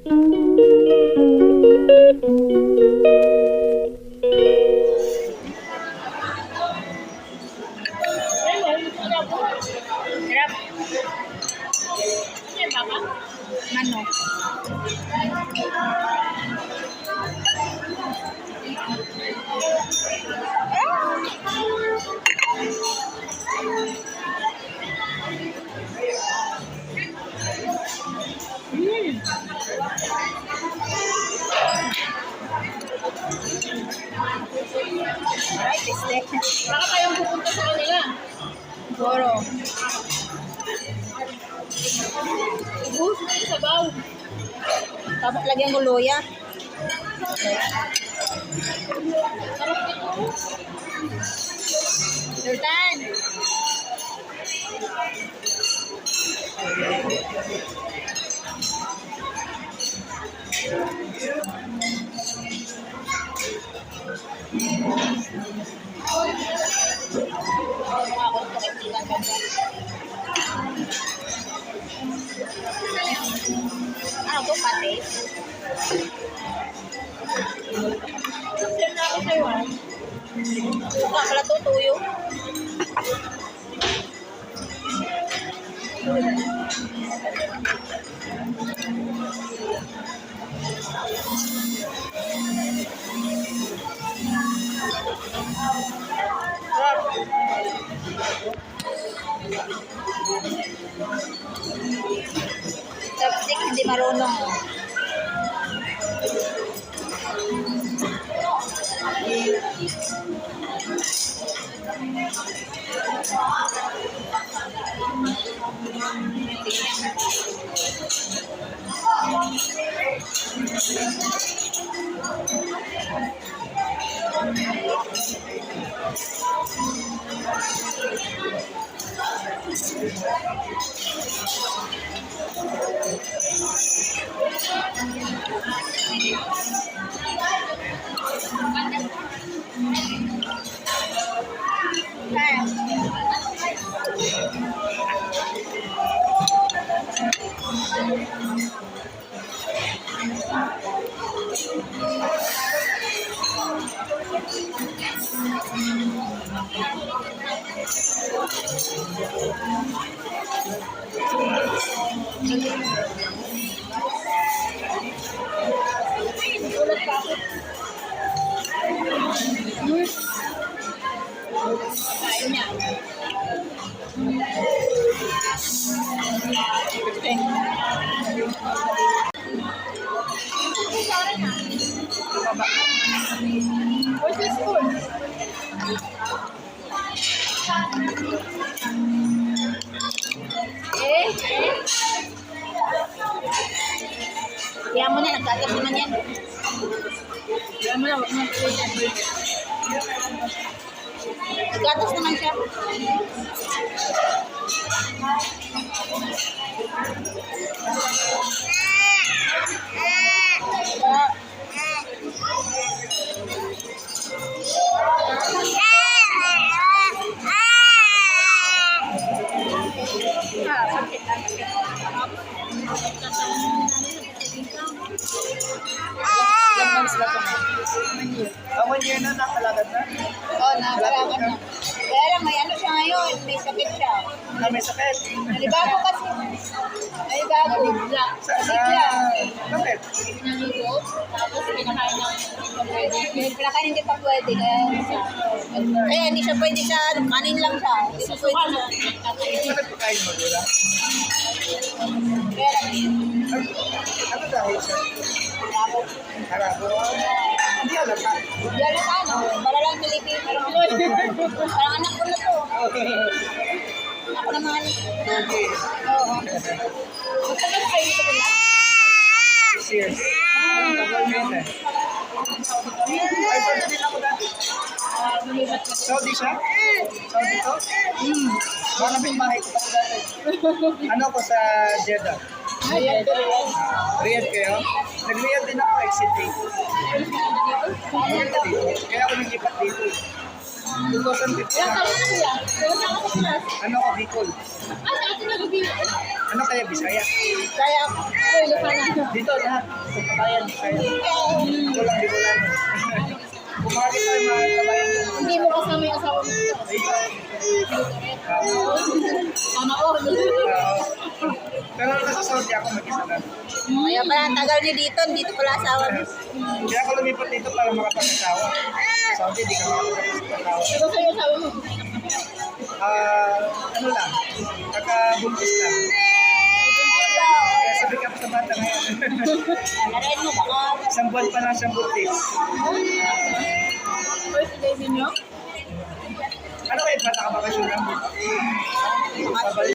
Sarap. Ano yung baka? Manok. Ay, piste. Baka kayong pupunta sa kanila. Siguro. Ubus mo yung sabaw. Tapos lagyan ko luya. Sarap nito. Sultan. Ako ito kaibigan ka ba? Ano to, pati? Sir na ako sa'yo ah. Suka pala to, tuyo. Chopstick, hindi marunong. Kain niya. Where's the spoon? Kaya mo na, nagkagat naman yan. Alam mo na, wag mo na. Naggatas naman siya. Ilang months na ito na? 1 year na nakalagat na? Oo, nakakalakan na. Kaya lang, may ano siya ngayon, may sakit siya. Na may sakit? Nalibago kasi. Nalibago. Bigla. Bigla. Bakit? Pinaligo. Tapos pinakain ng pwede. Kaya hindi pa pwede. Kaya hindi siya pwede sa kanin lang siya. Hindi siya pwede Suka sa... na. Bakit pagkain mo, di ba? Kaya lang, Ano dahil siya? nalibago. Harabo? Hindi alata. Yan ka, no? Para lang Pilipino. Parang anak ko na to. Ako naman. Okay. Oo. Matagal kayo dito pala? 6 years. Tagal mo yun eh. Ay, pwede din ako dati. Saudi siya? Saudi to? Baka bahay ko pa dati. Ano ko sa Jeddah? Ayan, ayan. Riyadh kayo? Nag-Riyadh din ako, exit date. Kaya ako nag-ipat dito. 2015 Kaya na. kami na kuya. Kaya sa ako sa class. Ano ko, Bicol. Sa atin na gabi. Ano kaya Bisaya? Kaya ako, Ilocana. Dito lahat. Kabayan, Bisaya. Ako lang di ko lang. Bumagi tayo mga kabayan. Hindi mo kasama yung asawa mo. Sana all. Pero nasa Saudi ako mag-isa lang. Kaya pala ang tagal niyo dito, dito pala asawa mo. Kaya ako lumipat dito para makapag-asawa. Saudi, di ka makapag-asawa. Pero sa'yo asawa mo. Ano lang, kaka-buntis lang. Kaya sabi ka pa sa bata ngayon. Alarin mo baka. Isang buwan pa lang siyang buntis. First day din nyo? Ano kayo, bata ka bakasyon lang? Babalik